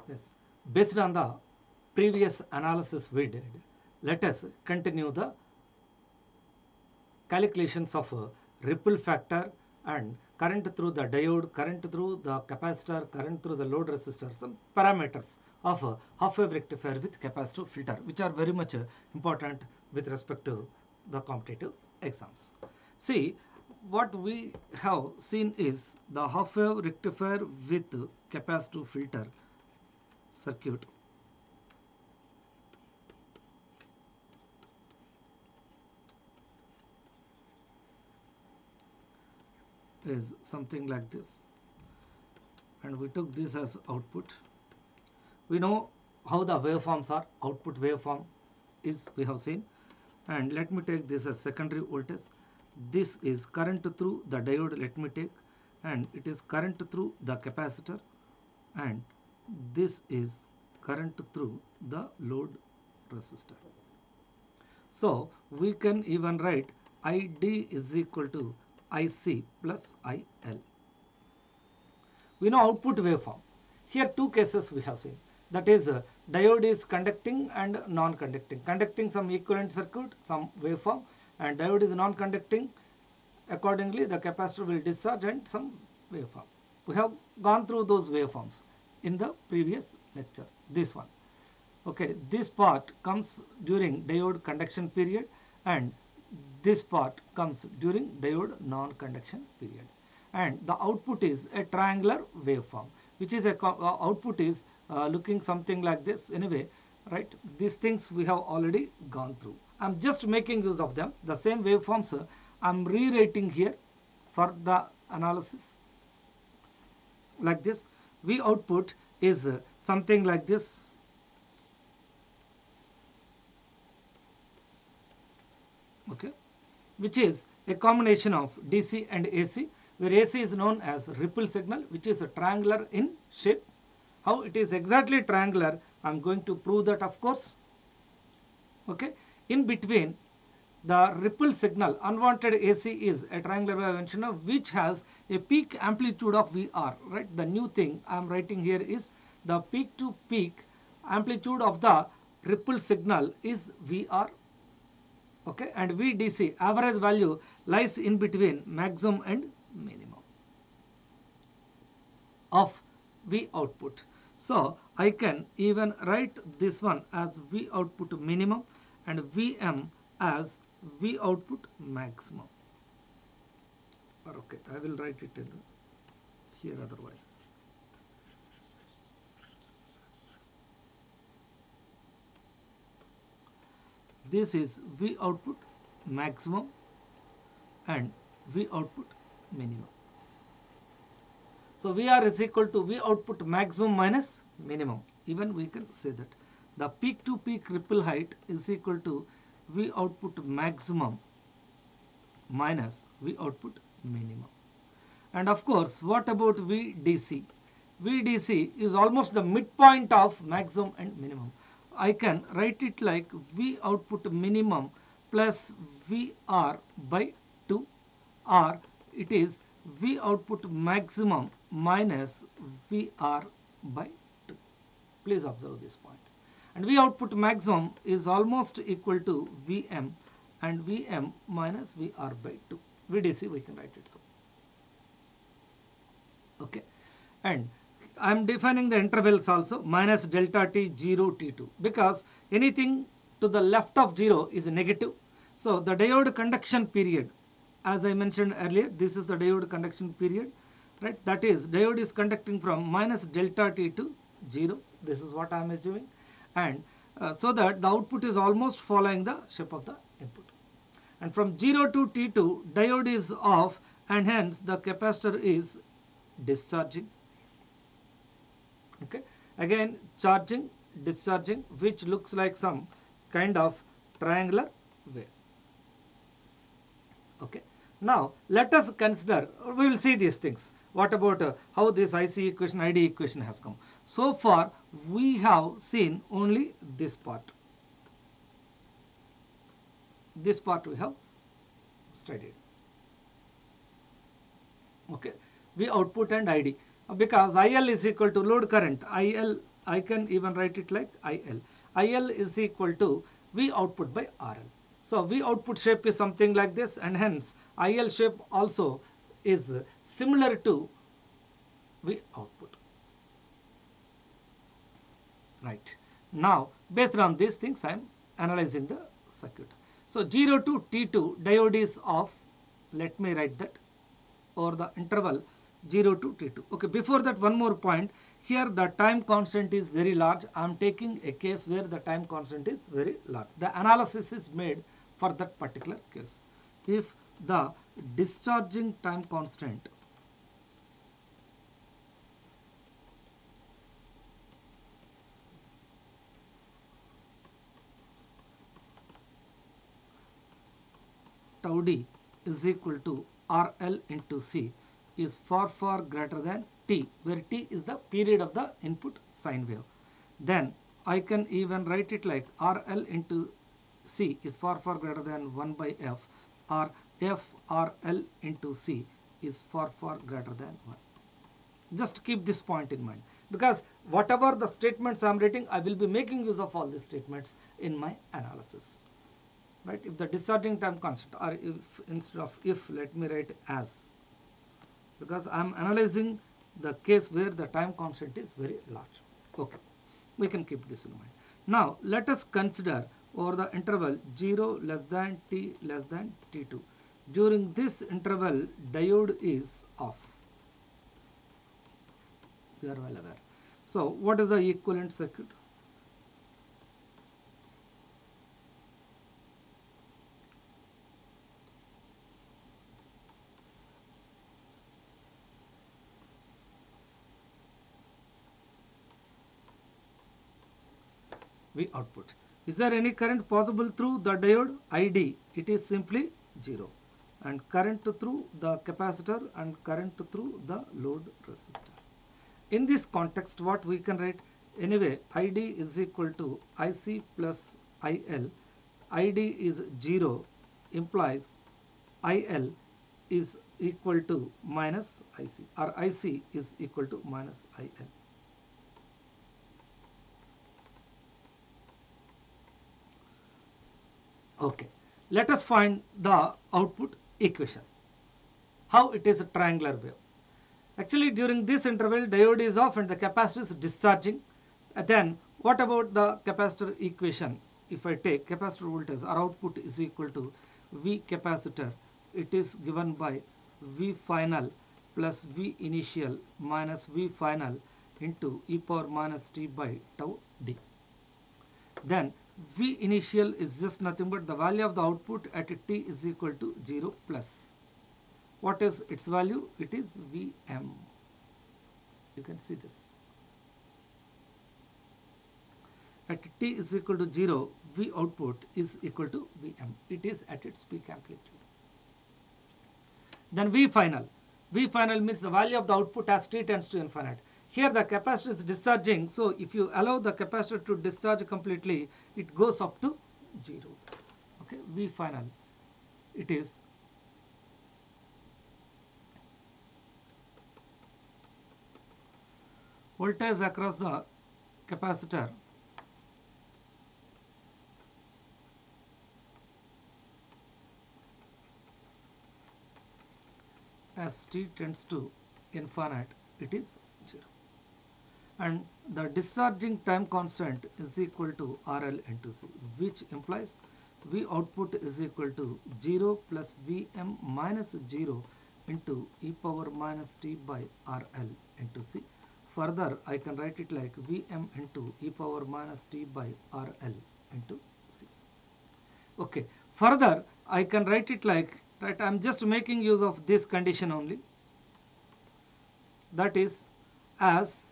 Yes. Based on the previous analysis we did, let us continue the calculations of ripple factor and current through the diode, current through the capacitor, current through the load resistor, some parameters of a half-wave rectifier with capacitive filter, which are very much important with respect to the competitive exams. See, what we have seen is the half-wave rectifier with capacitive filter circuit is something like this, and we took this as output. We know how the waveforms are. Output waveform is, we have seen, and let me take this as secondary voltage. This is current through the diode, let me take, and it is current through the capacitor, and this is current through the load resistor. So we can even write ID is equal to IC plus IL. We know output waveform. Here two cases we have seen. That is, diode is conducting and non-conducting. Conducting some equivalent circuit, some waveform, and diode is non-conducting. Accordingly, the capacitor will discharge and some waveform. We have gone through those waveforms in the previous lecture. This one. Okay, this part comes during diode conduction period, and this part comes during diode non-conduction period. And the output is a triangular waveform, which is output is looking something like this anyway, right? These things we have already gone through. I am just making use of them. The same waveforms I am rewriting here for the analysis like this. V output is something like this. Okay, which is a combination of DC and AC, where AC is known as ripple signal, which is a triangular in shape. How it is exactly triangular, I am going to prove that, of course. Okay, in between the ripple signal, unwanted AC is a triangular wave antenna which has a peak amplitude of VR, right? The new thing I am writing here is the peak to peak amplitude of the ripple signal is VR. Okay, and VDC, average value, lies in between maximum and minimum of V output. So I can even write this one as V output minimum and Vm as V output maximum. Okay, I will write it in here otherwise. This is V output maximum and V output minimum. So VR is equal to V output maximum minus minimum. Even we can say that the peak to peak ripple height is equal to V output maximum minus V output minimum. And of course, what about VDC? VDC is almost the midpoint of maximum and minimum. I can write it like V output minimum plus VR by 2, or it is V output maximum minus VR by 2. Please observe these points. And V output maximum is almost equal to Vm, and Vm minus VR by 2. VDC we can write it so. Okay, and I am defining the intervals also, minus delta t 0 t2, because anything to the left of 0 is negative. So the diode conduction period, as I mentioned earlier, this is the diode conduction period, right? That is, diode is conducting from minus delta t to 0. This is what I am assuming, and so that the output is almost following the shape of the input. And from 0 to t2, diode is off, and hence the capacitor is discharging. Okay, again charging, discharging, which looks like some kind of triangular wave. Okay, now let us consider, we will see these things. What about how this IC equation, ID equation has come? So far we have seen only this part. This part we have studied. Okay, V output and ID, because IL is equal to load current. IL I can even write it like IL. IL is equal to V output by RL. So V output shape is something like this, and hence IL shape also is similar to V output. Right. Now, based on these things, I am analyzing the circuit. So 0 to T2 diode is off. Let me write that over the interval 0 to T2. Okay, before that, one more point. Here the time constant is very large. I am taking a case where the time constant is very large. The analysis is made for that particular case. If the discharging time constant tau d is equal to RL into C is far greater than T, where T is the period of the input sine wave. Then I can even write it like RL into C is far greater than 1 by F, or F RL into C is far greater than 1. Just keep this point in mind, because whatever the statements I am writing, I will be making use of all these statements in my analysis. Right? If the discharging time constant, or if instead of if, let me write as, because I am analyzing the case where the time constant is very large. Okay, we can keep this in mind. Now let us consider over the interval 0 less than t less than t2. During this interval, diode is off. We are well aware. So what is the equivalent circuit? V output. Is there any current possible through the diode? ID, it is simply 0. And current through the capacitor and current through the load resistor. In this context, what we can write? Anyway, ID is equal to IC plus IL. ID is 0 implies IL is equal to minus IC, or IC is equal to minus IL. Okay, let us find the output equation. How it is a triangular wave. Actually, during this interval, diode is off and the capacitor is discharging. Then what about the capacitor equation? If I take capacitor voltage, our output is equal to V capacitor. It is given by V final plus V initial minus V final into e power minus t by tau d. Then V initial is just nothing but the value of the output at t is equal to 0 plus. What is its value? It is Vm. You can see this. At t is equal to 0, V output is equal to Vm. It is at its peak amplitude. Then V final. V final means the value of the output as t tends to infinite. Here the capacitor is discharging, so if you allow the capacitor to discharge completely, it goes up to 0. Okay, V final, it is voltage across the capacitor as t tends to infinite, it is 0. And the discharging time constant is equal to RL into C, which implies V output is equal to 0 plus Vm minus 0 into e power minus t by RL into C. Further, I can write it like Vm into e power minus t by RL into C. Okay. Further, I can write it like, right, I am just making use of this condition only. That is, as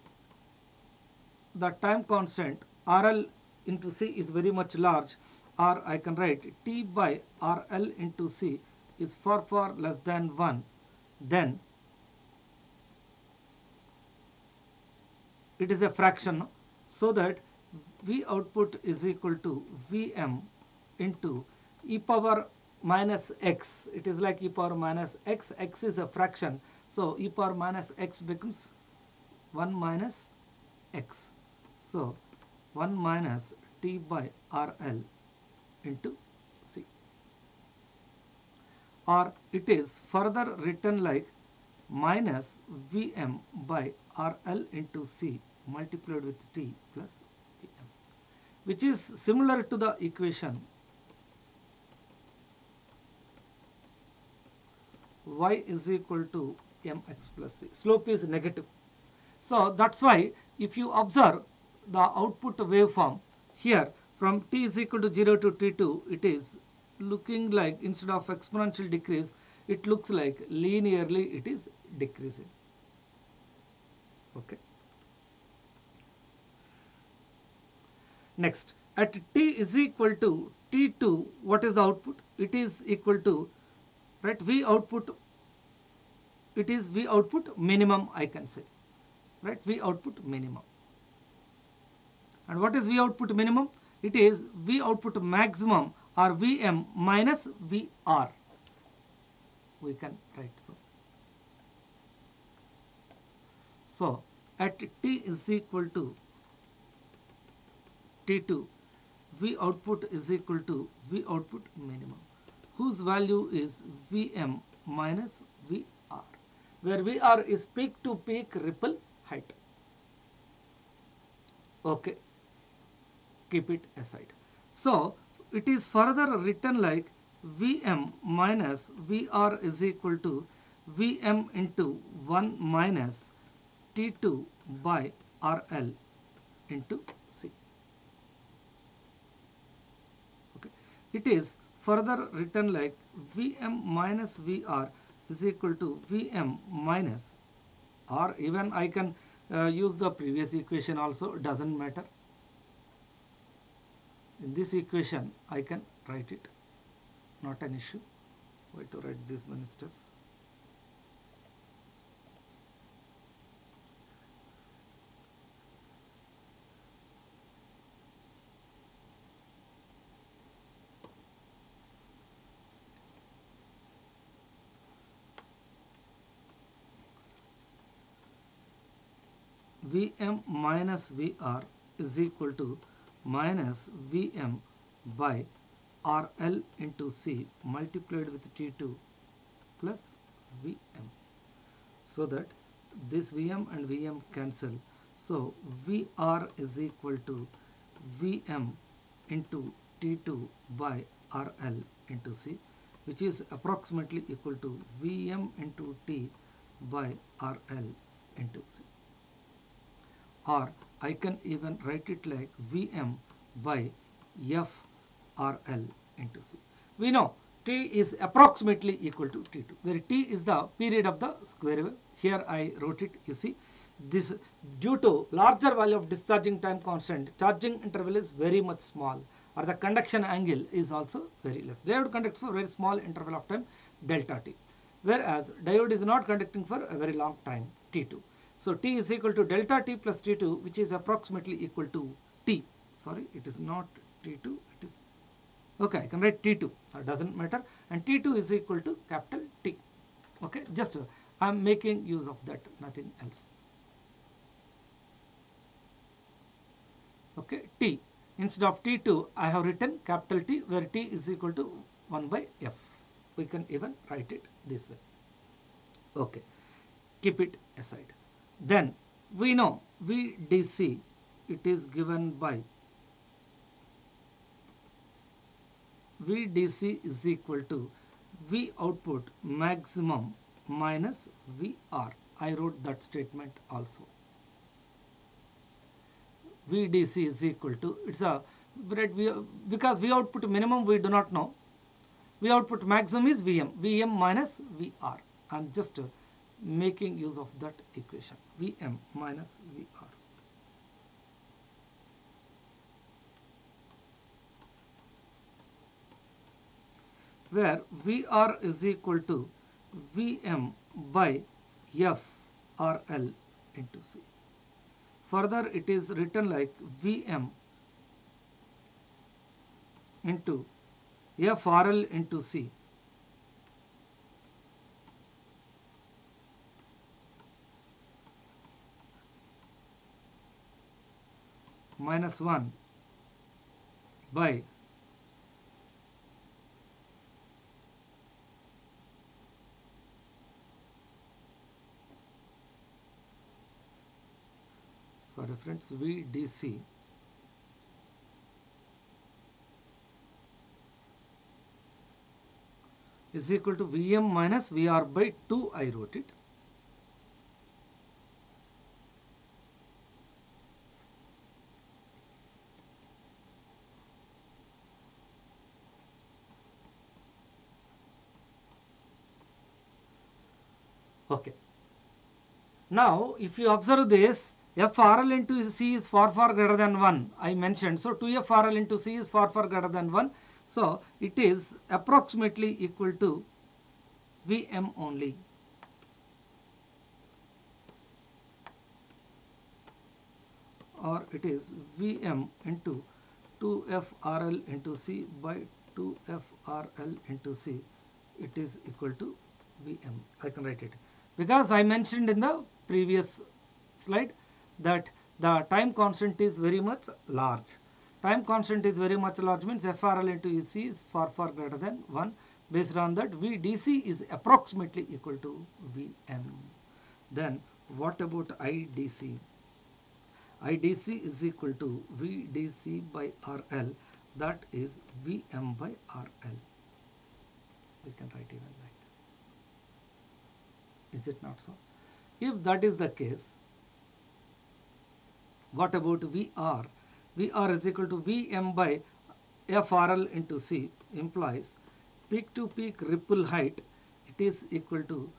the time constant RL into C is very much large, or I can write T by RL into C is far less than 1, then it is a fraction, so that V output is equal to Vm into e power minus x. It is like e power minus x. X is a fraction, so e power minus x becomes 1 minus x. So 1 minus T by RL into C. Or it is further written like minus Vm by RL into C multiplied with T plus Vm, which is similar to the equation y is equal to mx plus c. Slope is negative. So that's why if you observe the output waveform here from t is equal to 0 to t2, it is looking like, instead of exponential decrease, it looks like linearly it is decreasing. Okay. Next, at t is equal to t2, what is the output? It is equal to, right, V output, it is V output minimum, I can say, right, V output minimum. And what is V output minimum? It is V output maximum or Vm minus Vr. We can write so. So at t is equal to t2, V output is equal to V output minimum, whose value is Vm minus Vr, where Vr is peak to peak ripple height. Okay, keep it aside. So it is further written like Vm minus Vr is equal to Vm into 1 minus T2 by RL into C. Okay. It is further written like Vm minus Vr is equal to Vm minus, or even I can use the previous equation also, doesn't matter. In this equation I can write it, not an issue. Why to write these many steps? Vm minus Vr is equal to minus Vm by RL into C multiplied with T2 plus Vm, so that this Vm and Vm cancel. So Vr is equal to Vm into T2 by RL into C, which is approximately equal to Vm into T by RL into C. Or I can even write it like Vm by FRL into C. We know T is approximately equal to T2, where T is the period of the square wave. Here I wrote it, you see. This, due to larger value of discharging time constant, charging interval is very much small, or the conduction angle is also very less. Diode conducts for a very small interval of time, delta t, whereas diode is not conducting for a very long time, T2. So T is equal to delta T plus T2, which is approximately equal to T. Sorry, it is not T2, it is, okay, I can write T2, doesn't matter, and T2 is equal to capital T. Okay, just I am making use of that, nothing else. Okay, T, instead of T2 I have written capital T, where T is equal to 1 by F. We can even write it this way. Okay, keep it aside. Then we know VDC, it is given by VDC is equal to V output maximum minus VR. I wrote that statement also. VDC is equal to, it's a, because V output minimum we do not know. V output maximum is Vm minus Vr. I am just making use of that equation, Vm minus Vr. Where Vr is equal to Vm by FRL into C. Further it is written like Vm into FRL into C minus 1 by sorry friends, VDC is equal to Vm minus Vr by 2, I wrote it. Okay. Now, if you observe this, FRL into C is far greater than 1, I mentioned. So, 2FRL into C is far greater than 1. So, it is approximately equal to Vm only. Or it is Vm into 2FRL into C by 2FRL into C. It is equal to Vm. I can write it. Because I mentioned in the previous slide that the time constant is very much large. Time constant is very much large means FRL into EC is far greater than 1. Based on that, VDC is approximately equal to Vm. Then what about IDC? IDC is equal to VDC by RL, that is Vm by RL. We can write even like this. Is it not so? If that is the case, what about VR? VR is equal to Vm by FRL into C, implies peak to peak ripple height, it is equal to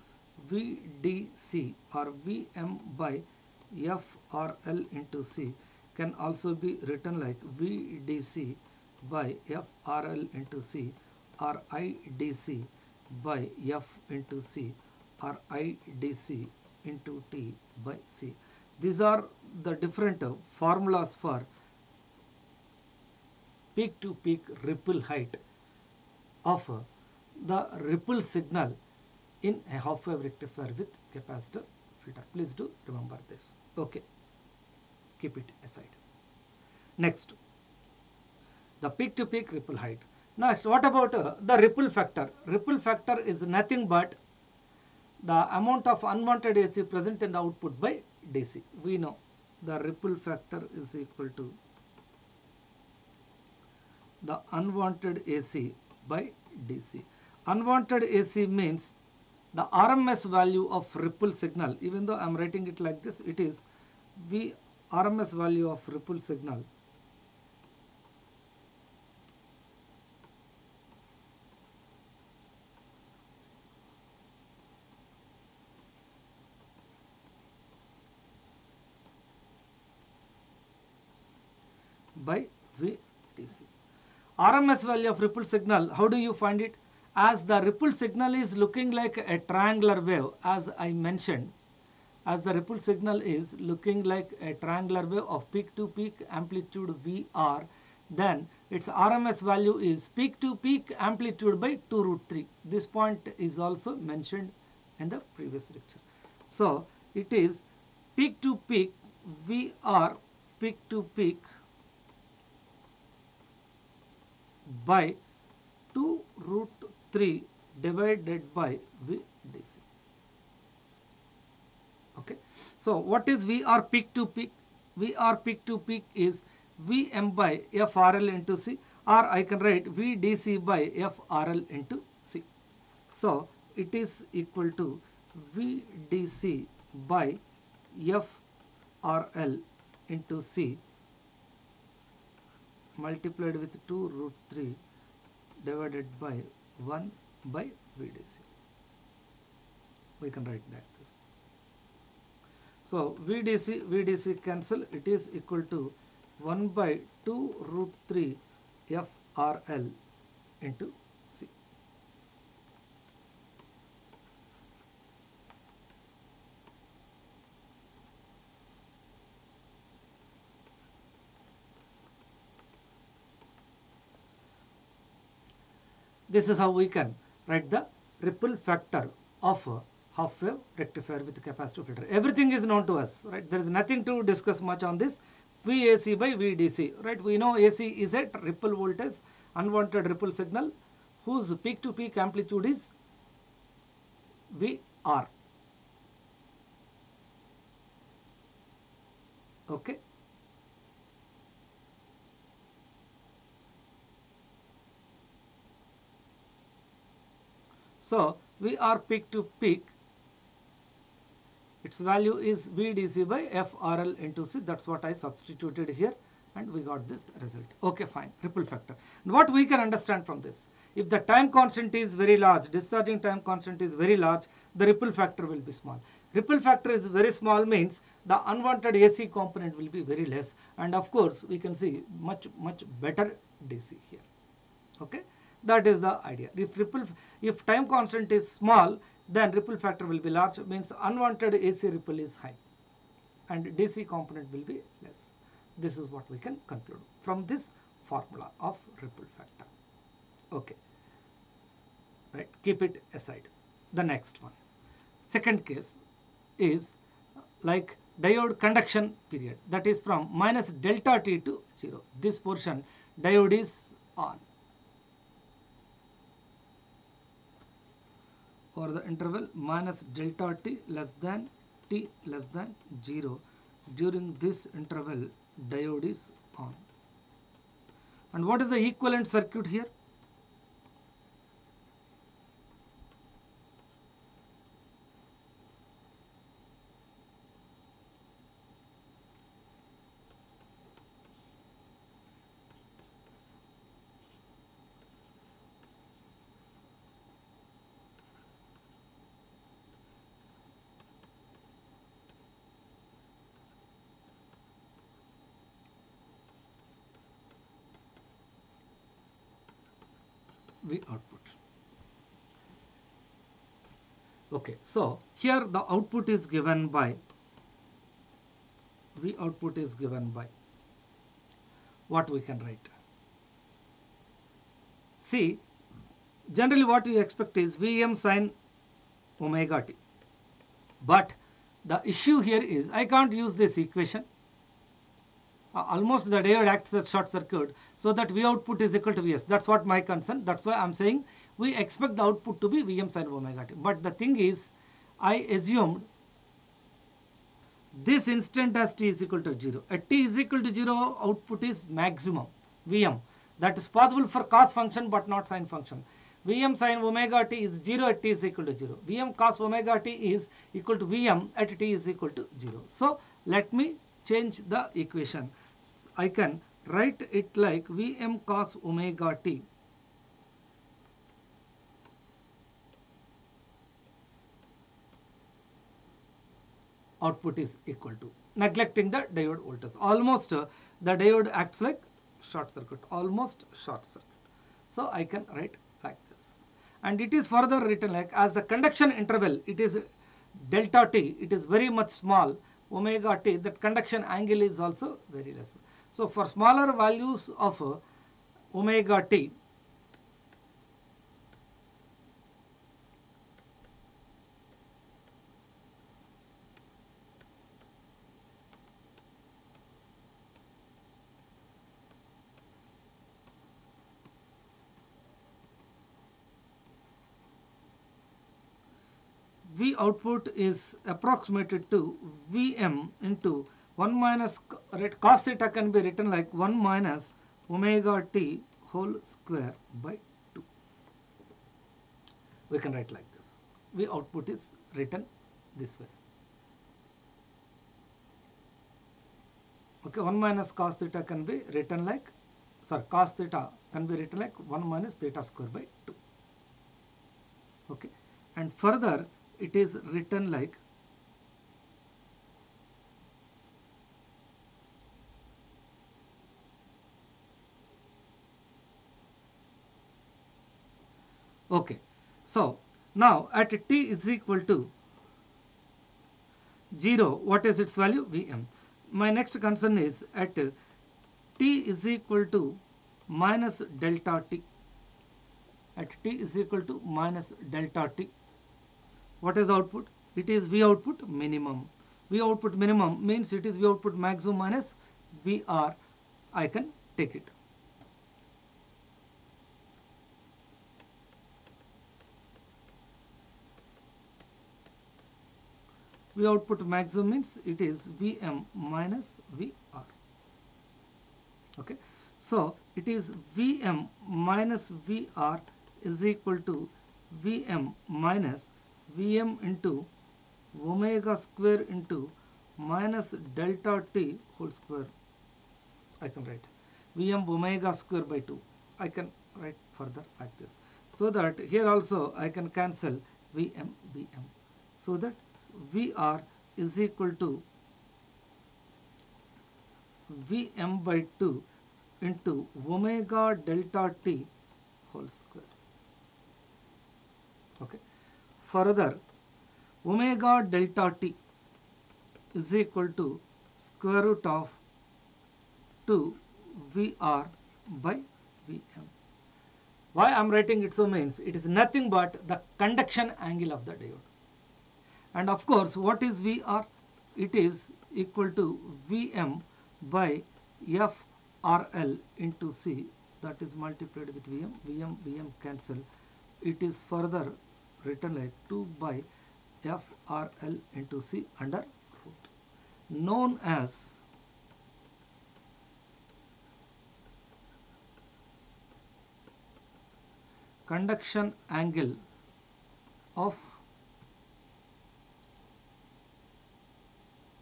VDC or Vm by FRL into C, can also be written like VDC by FRL into C or IDC by F into C or IDC into T by C. These are the different formulas for peak to peak ripple height of the ripple signal in a half wave rectifier with capacitor filter. Please do remember this. Okay, keep it aside. Next, the peak to peak ripple height. Next, what about the ripple factor? Ripple factor is nothing but the amount of unwanted AC present in the output by DC. We know the ripple factor is equal to the unwanted AC by DC. Unwanted AC means the RMS value of ripple signal. Even though I am writing it like this, it is V RMS value of ripple signal by VDC. RMS value of ripple signal, how do you find it? As the ripple signal is looking like a triangular wave, as I mentioned, as the ripple signal is looking like a triangular wave of peak to peak amplitude VR, then its RMS value is peak to peak amplitude by 2 root 3. This point is also mentioned in the previous lecture. So, it is peak to peak VR, peak to peak by 2 root 3 divided by VDC. Okay. So, what is VR peak to peak? VR peak to peak is Vm by FRL into C, or I can write VDC by FRL into C. So, it is equal to VDC by FRL into C multiplied with 2 root 3 divided by 1 by VDC. We can write like this. So, VDC cancel, it is equal to 1 by 2 root 3 FRL into C. This is how we can write the ripple factor of a half wave rectifier with capacitor filter. Everything is known to us, right? There is nothing to discuss much on this. VAC by VDC, right? We know AC is a ripple voltage, unwanted ripple signal, whose peak to peak amplitude is VR. Okay. So VR peak to peak, its value is VDC by FRL into C. That's what I substituted here, and we got this result. Okay, fine. Ripple factor. And what we can understand from this, if the time constant is very large, discharging time constant is very large, the ripple factor will be small. Ripple factor is very small means the unwanted AC component will be very less, and of course we can see much better DC here. Okay, that is the idea. If time constant is small, then ripple factor will be large, means unwanted AC ripple is high and DC component will be less. This is what we can conclude from this formula of ripple factor. Okay, right, keep it aside. The next one, second case is like diode conduction period, that is from minus delta T to 0. This portion diode is on or the interval minus delta T less than 0. During this interval diode is on. And what is the equivalent circuit here? V output. Okay, so here the output is given by V output is given by what we can write. See, generally what you expect is Vm sin omega t, but the issue here is I can't use this equation. Almost the diode acts as short circuit, so that V output is equal to Vs. That's what my concern. That's why I'm saying we expect the output to be Vm sin omega t. But the thing is, I assumed this instant as t is equal to 0. At t is equal to 0, output is maximum Vm. That is possible for cos function but not sin function. Vm sin omega t is 0 at t is equal to 0. Vm cos omega t is equal to Vm at t is equal to 0. So let me change the equation. I can write it like Vm cos omega t output is equal to, neglecting the diode voltage. Almost the diode acts like short circuit, almost short circuit. So I can write like this. And it is further written like, as the conduction interval, it is delta t, it is very much small, omega t, that conduction angle is also very less. So for smaller values of omega t, V output is approximated to Vm into 1 minus cos theta can be written like 1 minus omega t whole square by 2. We can write like this. V output is written this way. Okay, 1 minus cos theta can be written like, cos theta can be written like 1 minus theta square by 2. Okay, and further it is written like okay. So now at t is equal to 0, what is its value? Vm. My next concern is at t is equal to minus delta t. At t is equal to minus delta t. What is output? It is V output minimum. V output minimum means it is V output maximum minus VR I can take it. V output maximum means it is Vm minus VR. Okay, so it is Vm minus VR is equal to Vm minus Vm into omega square into minus delta t whole square. I can write Vm omega square by 2. I can write further like this. So that here also I can cancel Vm Vm. So that VR is equal to Vm by 2 into omega delta t whole square. Okay. Further, omega delta t is equal to square root of 2 VR by Vm. Why I am writing it so means it is nothing but the conduction angle of the diode. And of course, what is VR? It is equal to Vm by FRL into C, that is multiplied with Vm cancel. It is further written like 2 by FRL into C under root, known as conduction angle of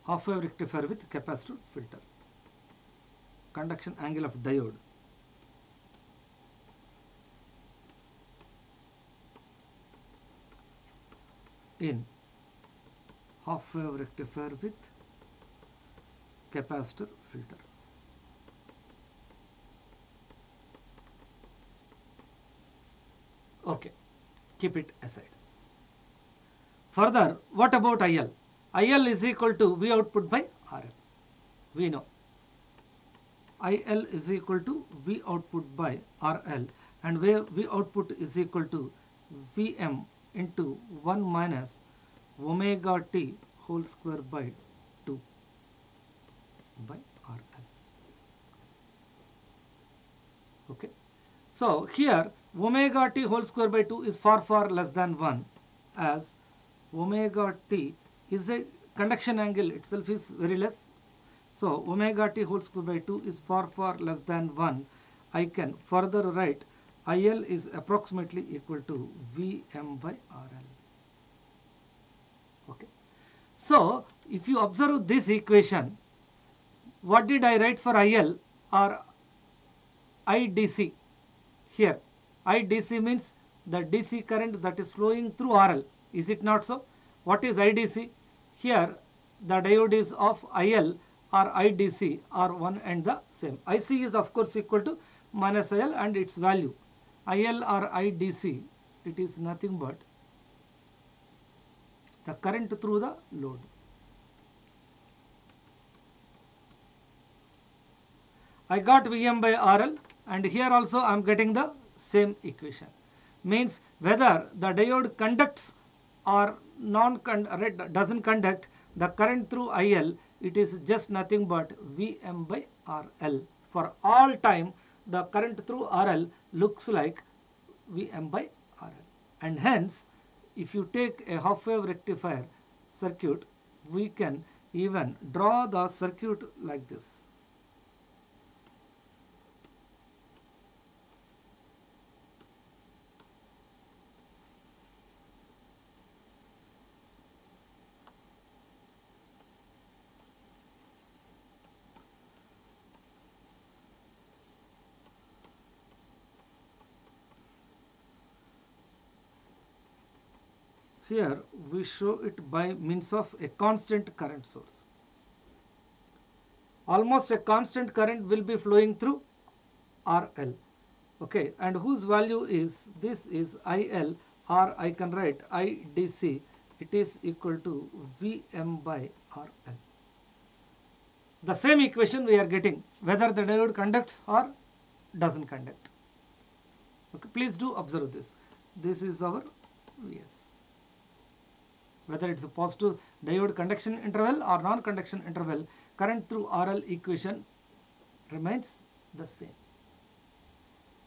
half-wave rectifier with capacitor filter. Conduction angle of diode in half-wave rectifier with capacitor filter. Okay, keep it aside. Further, what about IL? IL is equal to V output by RL. We know IL is equal to V output by RL, and where V output is equal to Vm into 1 minus omega t whole square by 2 by RL. Okay. So here omega t whole square by 2 is far less than 1, as omega t is a conduction angle itself is very less. So omega t whole square by 2 is far less than 1. I can further write IL is approximately equal to Vm by RL. Okay. So if you observe this equation, what did I write for IL or IDC? Here IDC means the DC current that is flowing through RL. Is it not so? What is IDC? Here the diode is of IL or IDC are one and the same. IC is of course equal to minus IL and its value. IL or IDC, it is nothing but the current through the load. I got Vm by RL, and here also I am getting the same equation. Means whether the diode conducts or doesn't conduct, the current through IL, it is just nothing but Vm by RL. For all time, the current through RL looks like Vm by RL. And hence, if you take a half-wave rectifier circuit, we can even draw the circuit like this. Here we show it by means of a constant current source. Almost a constant current will be flowing through RL. Okay, and whose value is this is IL, or I can write IDC, it is equal to Vm by RL. The same equation we are getting whether the diode conducts or doesn't conduct. Okay, please do observe this. This is our Vs. Whether it's a positive diode conduction interval or non-conduction interval, current through RL equation remains the same.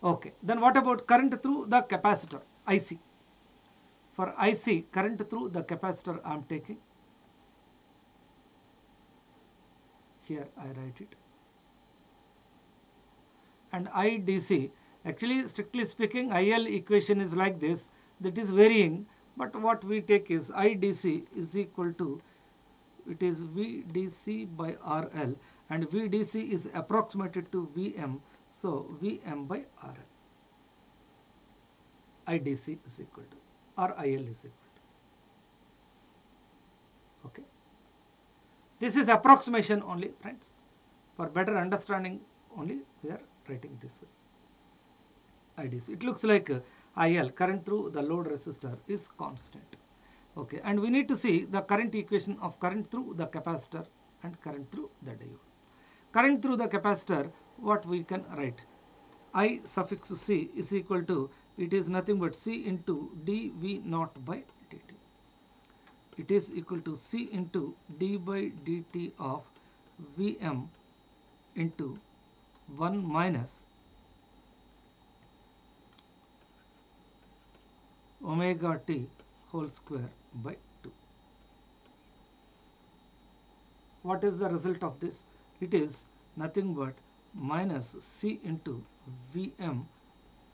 Okay, then what about current through the capacitor, IC? For IC, current through the capacitor I am taking. Here I write it. And IDC, actually strictly speaking IL equation is like this, that is varying, but what we take is IDC is equal to, it is VDC by RL, and VDC is approximated to VM, so VM by RL. IDC is equal to, or IL is equal to. Okay. This is approximation only, friends. For better understanding only we are writing this way. IDC. It looks like IL, current through the load resistor, is constant. Okay, and we need to see the current equation of current through the capacitor and current through the diode. Current through the capacitor, what we can write? I suffix C is equal to, it is nothing but C into dV0 by dt. It is equal to C into d by dt of Vm into 1 minus omega t whole square by 2. What is the result of this? It is nothing but minus C into Vm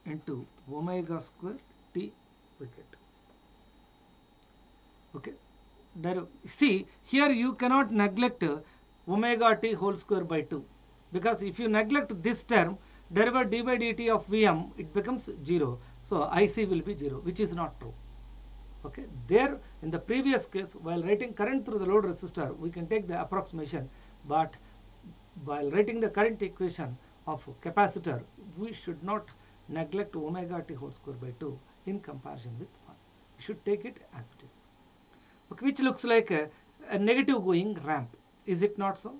into omega square t we get. Okay. See, here you cannot neglect omega t whole square by 2, because if you neglect this term, derivative d by dt of Vm, it becomes 0. So IC will be 0, which is not true. Okay, there in the previous case, while writing current through the load resistor, we can take the approximation, but while writing the current equation of capacitor, we should not neglect omega t whole square by 2 in comparison with 1. We should take it as it is. Okay, which looks like a negative going ramp, is it not so?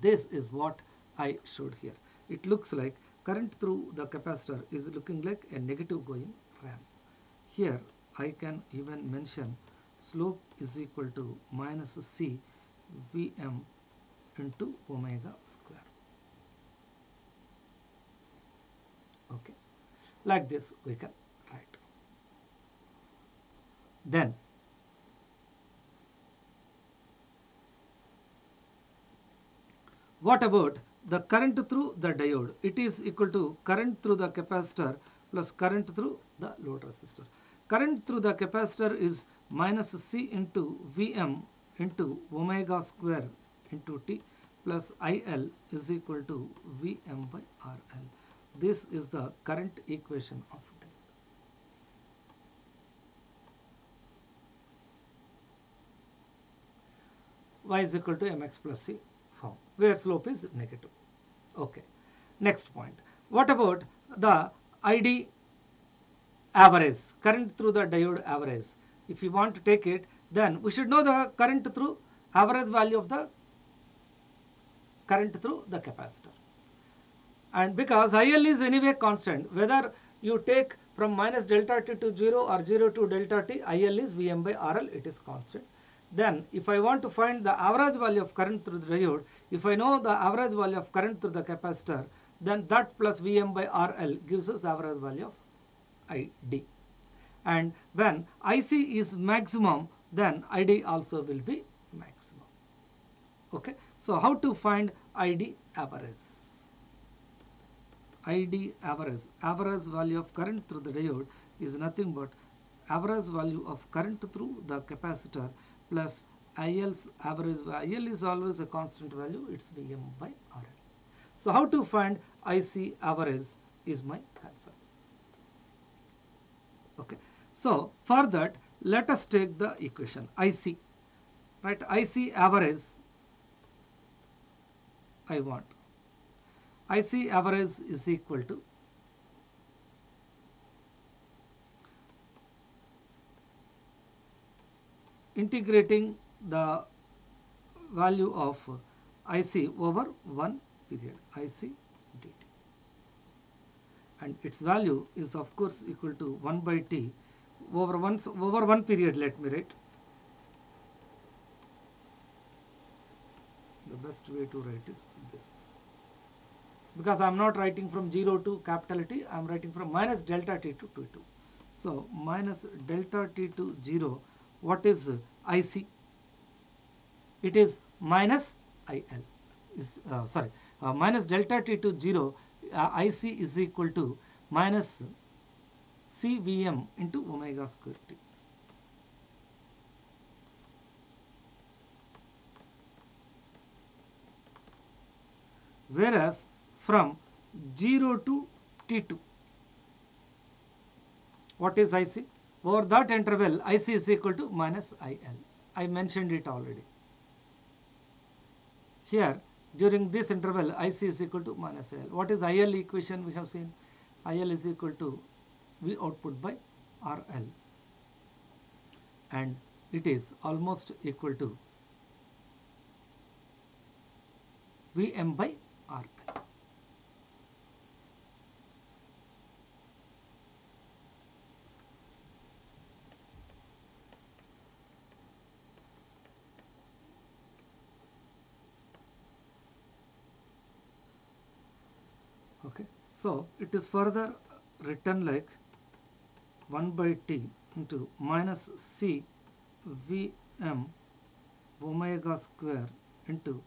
This is what I showed here. It looks like current through the capacitor is looking like a negative going ramp. Here I can even mention slope is equal to minus C Vm into omega square. Okay, like this we can write. Then what about the current through the diode? It is equal to current through the capacitor plus current through the load resistor. Current through the capacitor is minus C into Vm into omega square into T plus IL is equal to Vm by RL. This is the current equation of diode. Y is equal to mx plus c form, where slope is negative. Okay. Next point. What about the ID average, current through the diode average? If you want to take it, then we should know the current through average value of the current through the capacitor. And because IL is anyway constant, whether you take from minus delta t to 0 or 0 to delta t, IL is Vm by RL, it is constant. Then if I want to find the average value of current through the diode, if I know the average value of current through the capacitor, then that plus Vm by RL gives us the average value of ID. And when IC is maximum, then ID also will be maximum. Okay. So how to find ID average? ID average, average value of current through the diode is nothing but average value of current through the capacitor plus IL's average value. IL is always a constant value, it's Vm by RL. So how to find IC average is my concern. Okay. So for that, let us take the equation IC, right? IC average I want. IC average is equal to integrating the value of IC over 1 period, IC dt, and its value is of course equal to 1 by t over 1 period. Let me write The best way to write is this, because I am not writing from 0 to capital T, I am writing from minus delta T to T2. So minus delta T to 0, what is IC? It is minus IL. Minus delta T to 0, IC is equal to minus CVM into omega square T. Whereas from 0 to T2, what is IC? Over that interval, IC is equal to minus IL. I mentioned it already. Here, during this interval, IC is equal to minus IL. What is IL equation we have seen? IL is equal to V output by RL, and it is almost equal to Vm by RL. Okay, so it is further written like 1 by T into minus C Vm omega square into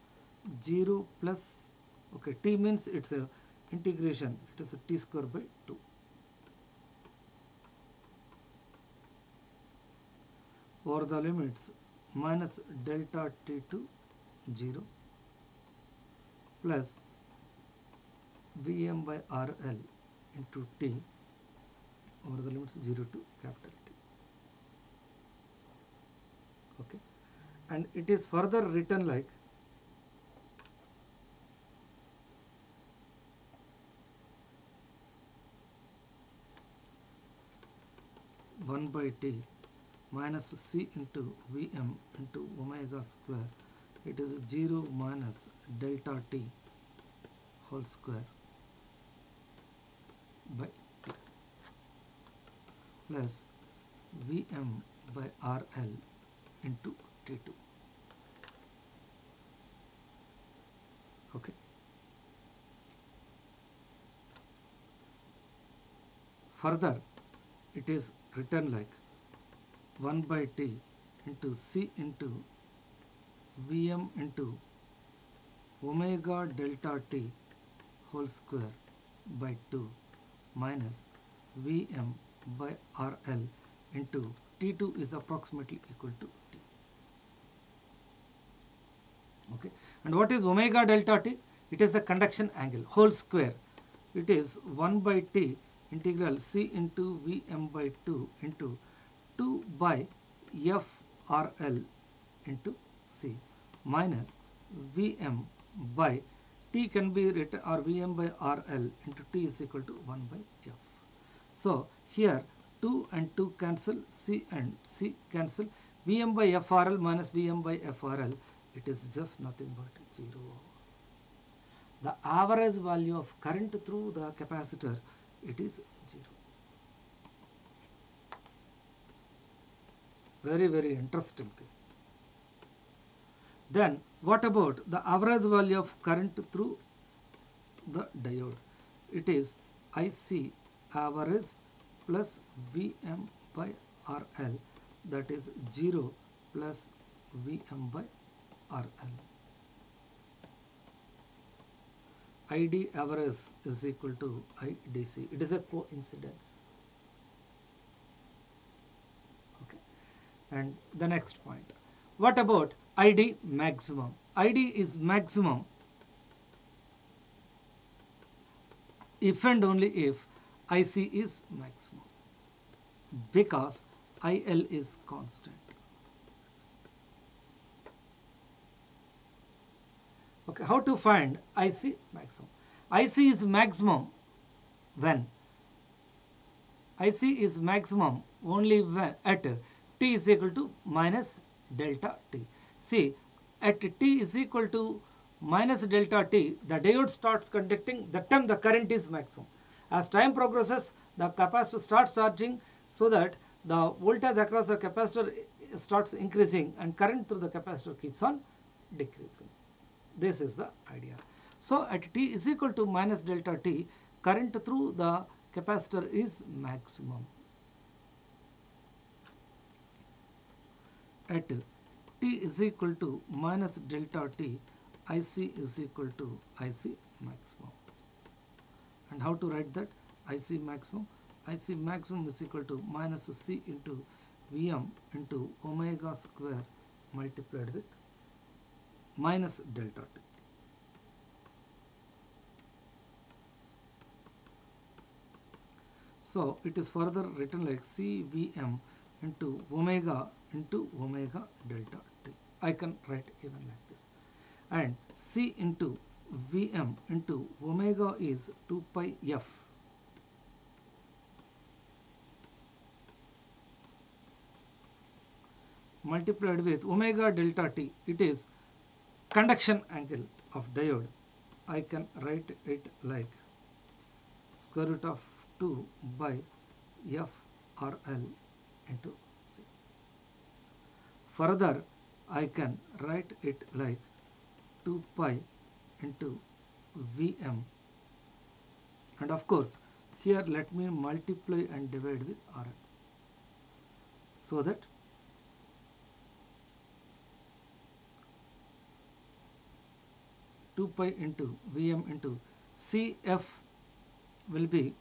0 plus, okay, T means it's a integration, it is a T square by 2. Over the limits minus delta T to 0 plus Vm by RL into T over the limits 0 to capital T. Okay, and it is further written like 1 by T minus C into Vm into omega square, it is 0 minus delta T whole square by T plus Vm by RL into T2. Okay. Further, it is written like 1 by T into C into Vm into omega delta T whole square by 2 minus Vm by RL into T2 is approximately equal to T. Okay, and what is omega delta T? It is the conduction angle whole square. It is 1 by T integral C into Vm by 2 into 2 by FRL into C minus Vm by T can be written, or Vm by RL into T is equal to 1 by F. So here 2 and 2 cancel, C and C cancel, Vm by FRL minus Vm by FRL, it is just nothing but 0. The average value of current through the capacitor, it is 0. Very, very interesting thing. Then what about the average value of current through the diode? It is IC average plus Vm by RL, that is 0 plus Vm by RL. ID average is equal to IDC. It is a coincidence. Okay. And the next point. What about ID maximum? ID is maximum if and only if IC is maximum, because IL is constant. Okay, how to find IC maximum? IC is maximum when? IC is maximum only when at T is equal to minus delta T. See, at T is equal to minus delta T, the diode starts conducting, that time the current is maximum. As time progresses, the capacitor starts charging, so that the voltage across the capacitor starts increasing and current through the capacitor keeps on decreasing. This is the idea. So at t is equal to minus delta t, current through the capacitor is maximum. At t is equal to minus delta t, IC is equal to IC maximum. And how to write that? IC maximum? IC maximum is equal to minus C into Vm into omega square multiplied with minus delta t. So it is further written like CVm into omega delta t. I can write even like this. And C into Vm into omega is 2 pi f multiplied with omega delta t. It is conduction angle of diode. I can write it like square root of 2 by f RL into C. Further, I can write it like 2 pi into Vm, and of course here let me multiply and divide with RL, so that two pi into Vm into Cf will be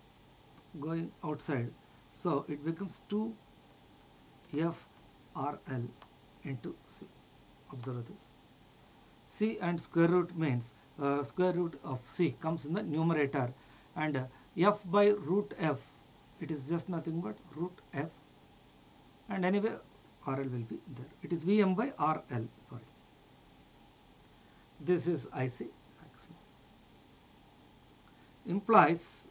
going outside, so it becomes 2 f RL into C. Observe this. C and square root means square root of C comes in the numerator, and f by root f, it is just nothing but root f, and anyway RL will be there. It is Vm by RL, sorry. This is IC maximum. Implies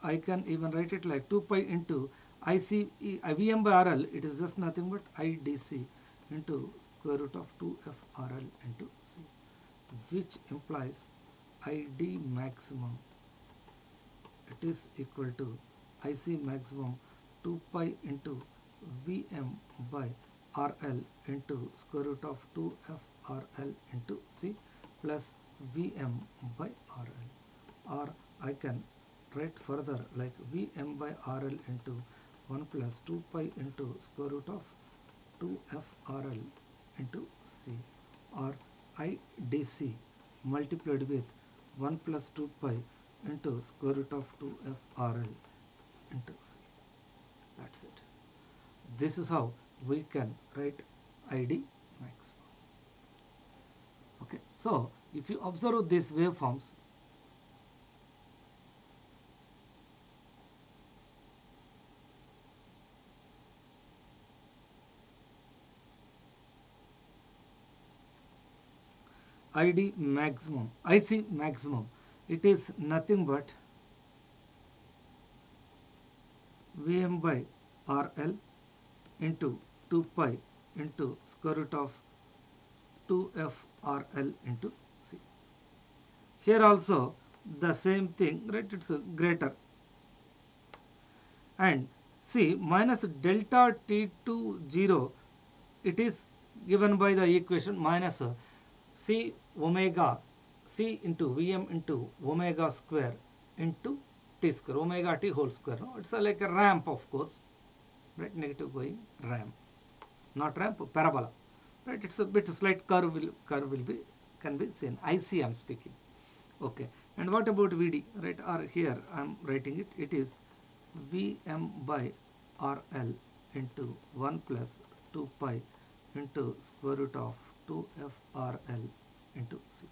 I can even write it like 2 pi into IC Vm by RL, it is just nothing but IDC into square root of 2FRL into C, which implies ID maximum, it is equal to IC maximum 2 pi into Vm by RL into square root of 2FRL into C plus Vm by RL, or I can write further like Vm by RL into 1 plus 2 pi into square root of 2FRL into C, or IDC multiplied with 1 plus 2 pi into square root of 2FRL into C. That's it. This is how we can write ID maximum. Okay, so if you observe these waveforms, ID maximum, IC maximum, it is nothing but Vm by RL into 2 pi into square root of 2FRL into C. Here also the same thing, right? It's greater. And see, minus delta t to 0, it is given by the equation minus C omega C into Vm into omega square into t square, omega t whole square. No? It's like a ramp, of course, right? Negative going ramp, not ramp, parabola, right? It's a bit slight curve will be can be seen. IC I am speaking. Okay, and what about VD, right? Or here I am writing it. It is Vm by RL into 1 plus 2 pi into square root of 2FRL into C.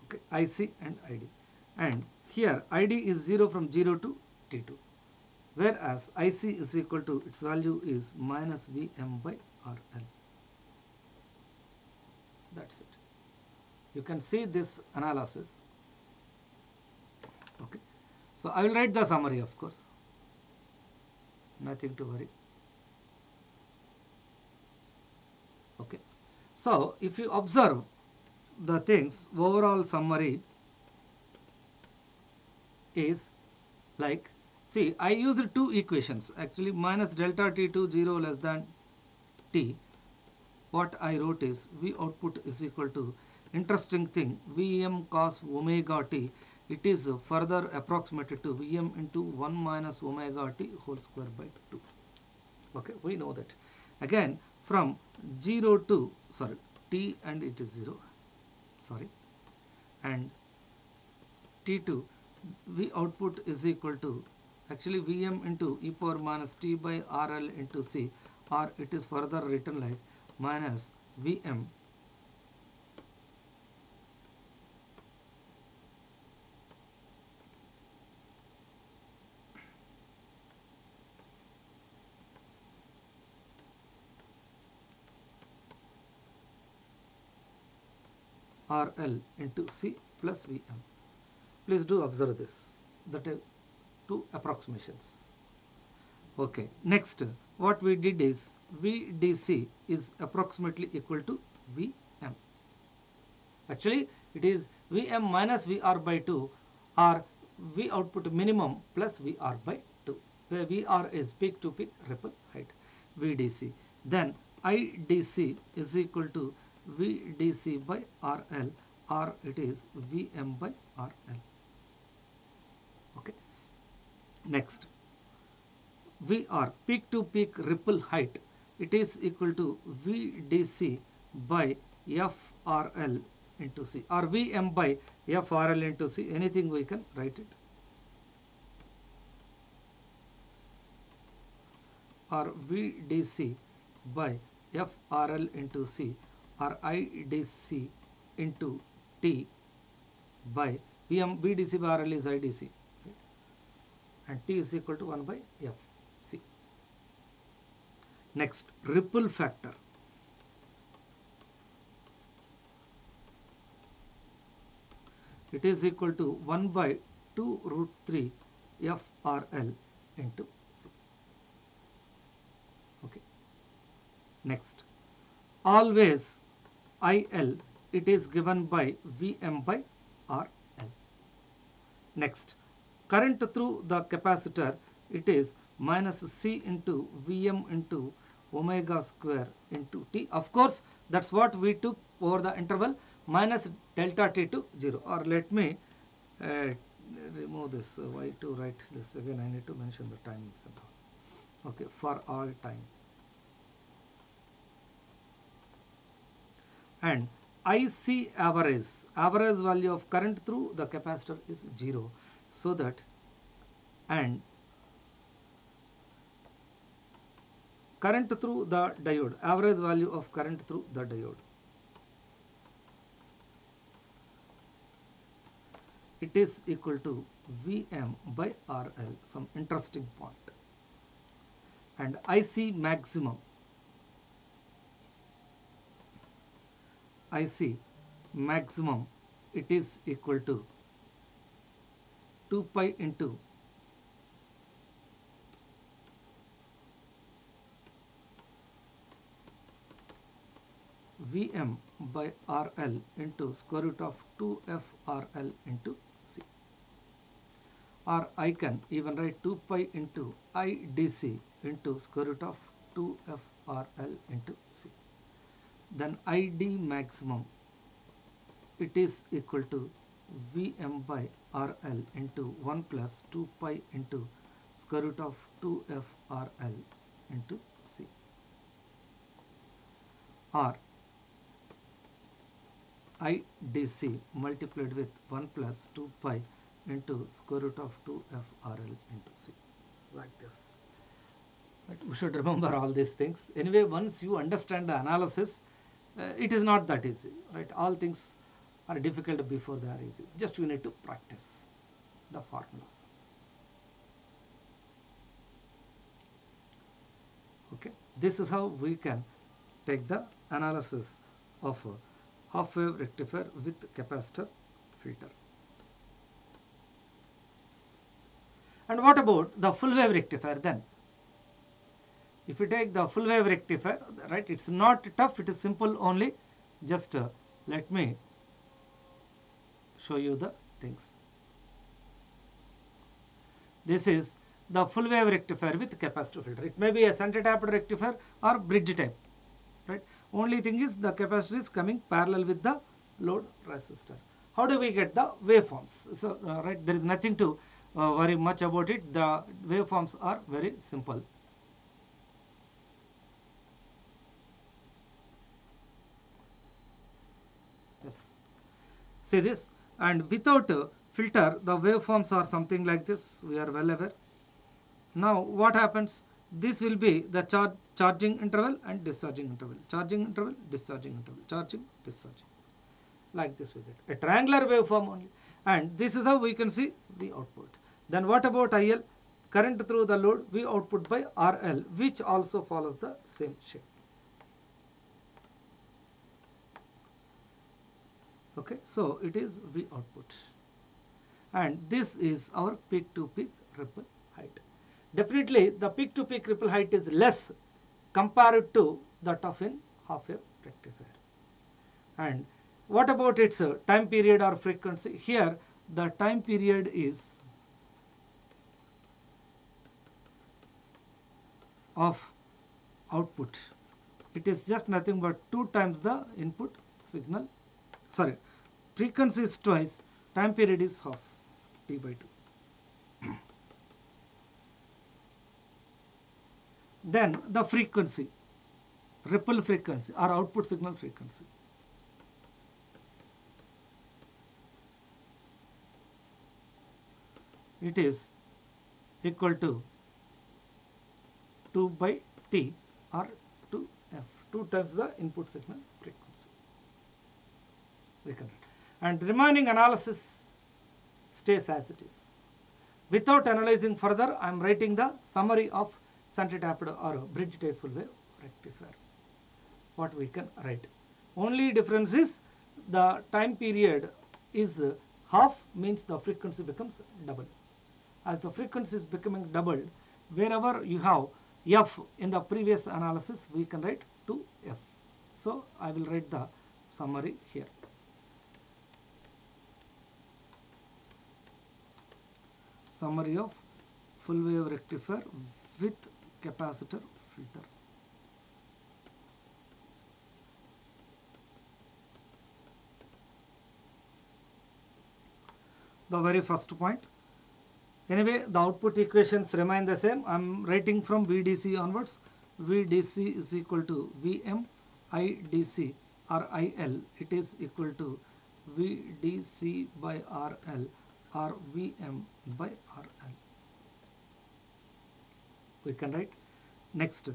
Okay, IC and ID. And here ID is 0 from 0 to T2, whereas IC is equal to, its value is minus Vm by RL. That's it. You can see this analysis. Okay, so I will write the summary, of course, nothing to worry. Okay, so if you observe the things, overall summary is like, see, I used two equations actually, minus delta t to 0 less than t, what I wrote is V output is equal to, interesting thing, Vm cos omega t, it is further approximated to Vm into 1 minus omega t whole square by 2. Okay, we know that. Again, from 0 to, sorry, t and it is 0, sorry, and t2, V output is equal to, actually Vm into e power minus t by RL into C, or it is further written like minus Vm RL into C plus Vm. Please do observe this, that two approximations. Okay, next what we did is VDC is approximately equal to Vm. Actually it is Vm minus Vr by 2, or V output minimum plus Vr by 2, where Vr is peak to peak ripple height, VDC. Then IDC is equal to VDC by RL, or it is Vm by RL. Okay. Next, Vr, peak to peak ripple height, it is equal to VDC by FRL into C, or Vm by FRL into C, anything we can write it, or VDC by FRL into C, or IDC into T by VDC by RL is IDC, right? And T is equal to 1 by FC. Next, ripple factor. It is equal to 1 by 2 root 3 FRL into C. Okay. Next, always IL, it is given by Vm by RL. Next, current through the capacitor, it is minus C into Vm into omega square into T. Of course, that's what we took over the interval minus delta T to 0. Or let me remove this. Why to write this again? I need to mention the timings and all. Okay, for all time. And IC average value of current through the capacitor is 0, so that, and current through the diode, average value of current through the diode, it is equal to Vm by RL, some interesting point. And IC maximum, it is equal to 2 pi into Vm by RL into square root of 2FRL into C. Or I can even write 2 pi into IDC into square root of 2FRL into C. Then ID maximum, it is equal to Vm by RL into 1 plus 2 pi into square root of 2FRL into C. Or IDC multiplied with 1 plus 2 pi into square root of 2FRL into C, like this. But we should remember all these things. Anyway, once you understand the analysis, it is not that easy, right? All things are difficult before they are easy. Just you need to practice the formulas. Okay, this is how we can take the analysis of a half wave rectifier with capacitor filter. And what about the full wave rectifier then? If you take the full wave rectifier, right, it's not tough, it is simple only. Just let me show you the things. This is the full wave rectifier with capacitor filter. It may be a center tapped rectifier or bridge type, right? Only thing is the capacitor is coming parallel with the load resistor. How do we get the waveforms? So right, there is nothing to worry much about it. The waveforms are very simple. Yes. See this, and without a filter the waveforms are something like this, we are well aware. Now what happens, this will be the charging interval and discharging interval, charging interval, discharging interval, charging, discharging, like this we get a triangular waveform only, and this is how we can see the output. Then what about IL, current through the load, we output by RL, which also follows the same shape. Okay, so it is V output, and this is our peak to peak ripple height. Definitely the peak to peak ripple height is less compared to that of in half wave rectifier. And what about its time period or frequency? Here the time period is of output, it is just nothing but 2 times the input signal, sorry, frequency is twice, time period is half, T by 2. Then the frequency, ripple frequency or output signal frequency. It is equal to 2 by T or 2F, 2 times the input signal frequency. We can write. And remaining analysis stays as it is. Without analyzing further, I am writing the summary of shunt tapped or bridge type full wave rectifier. What we can write? Only difference is the time period is half, means the frequency becomes double. As the frequency is becoming doubled, wherever you have F in the previous analysis, we can write 2F. So I will write the summary here. Summary of full wave rectifier with capacitor filter. The very first point. Anyway, the output equations remain the same. I am writing from VDC onwards. VDC is equal to VM IDC or IL. It is equal to VDC by RL or VM by RL. We can write next.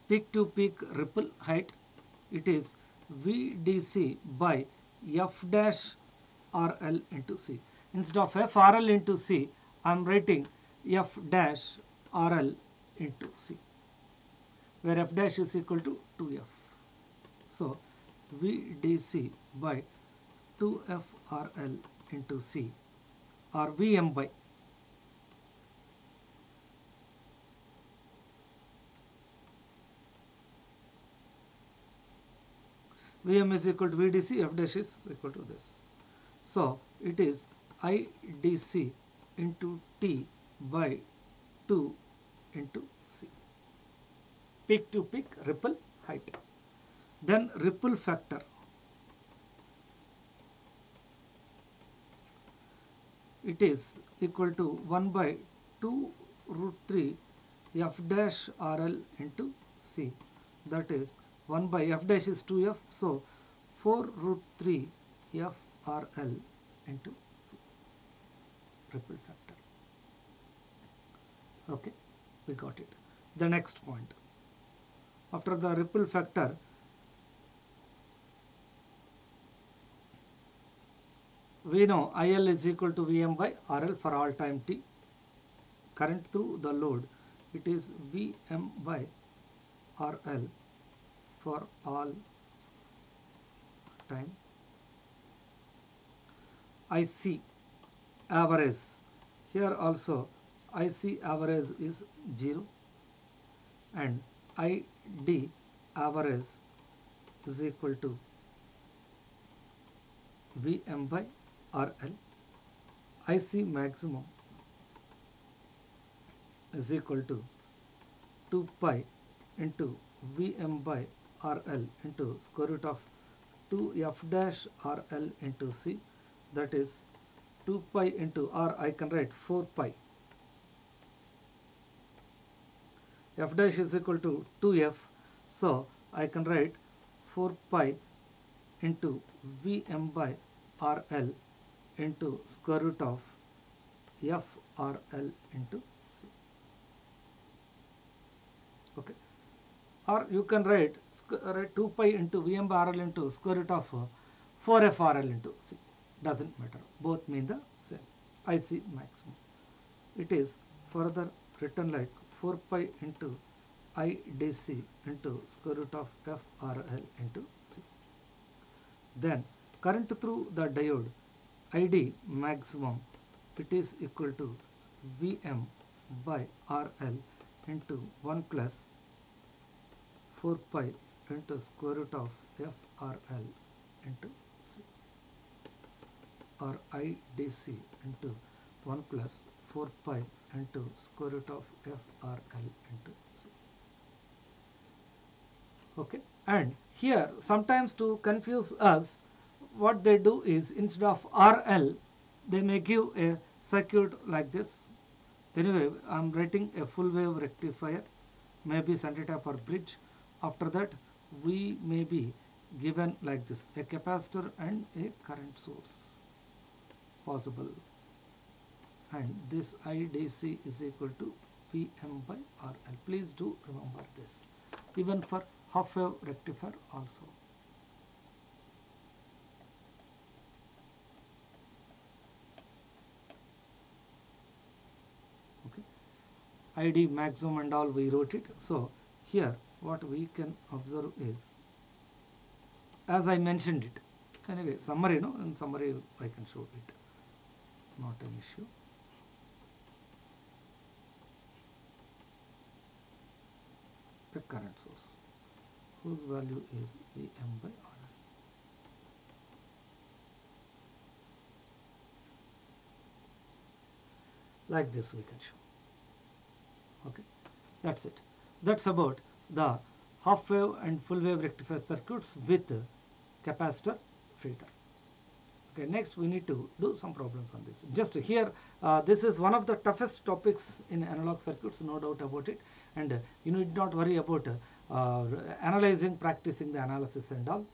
Peak to peak ripple height. It is VDC by F dash RL into C. Instead of F RL into C, I am writing F dash RL into C, where F dash is equal to 2F. So VDC by 2F RL into C or VM by VM is equal to VDC, F dash is equal to this. So it is IDC into T by 2 into C. Peak to peak ripple height. Then ripple factor. It is equal to 1 by 2 root 3 F dash RL into C. That is 1 by F dash is 2F. So 4 root 3 F RL into C. Ripple factor. Okay, we got it. The next point. After the ripple factor, we know IL is equal to VM by RL for all time t. Current through the load, it is VM by RL for all time. IC average, here also IC average is 0 and ID average is equal to VM by RL. IC maximum is equal to 2 pi into Vm by Rl into square root of 2f dash Rl into C, that is 2 pi into R. I can write 4 pi. F dash is equal to 2f, so I can write 4 pi into Vm by Rl into square root of f Rl into C. Okay. Or you can write 2 pi into Vm by Rl into square root of 4f Rl into C. Doesn't matter. Both mean the same. IC maximum. It is further written like 4 pi into IDC into square root of f Rl into C. Then current through the diode ID maximum, it is equal to Vm by Rl into 1 plus 4 pi into square root of f Rl into C, or IDC into 1 plus 4 pi into square root of f Rl into C. Okay, and here sometimes to confuse us, what they do is instead of RL they may give a circuit like this. Anyway, I am writing a full wave rectifier, maybe shunt type or bridge. After that we may be given like this, a capacitor and a current source possible, and this IDC is equal to Vm by Rl. Please do remember this, even for half wave rectifier also. Okay, ID maximum and all we wrote it. So here what we can observe is, as I mentioned it, anyway summary, no, in summary I can show it, not an issue. The current source whose value is Vm by Rl. Like this we can show. Okay, that's it. That's about the half wave and full wave rectifier circuits with capacitor filter. Okay, next we need to do some problems on this. Just here, this is one of the toughest topics in analog circuits, no doubt about it, and you need not worry about analyzing, practicing the analysis and all,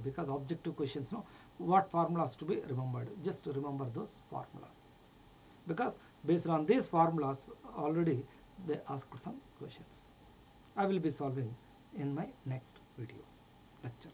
because objective questions, no, what formulas to be remembered, just remember those formulas, because based on these formulas already they asked some questions. I will be solving in my next video lecture.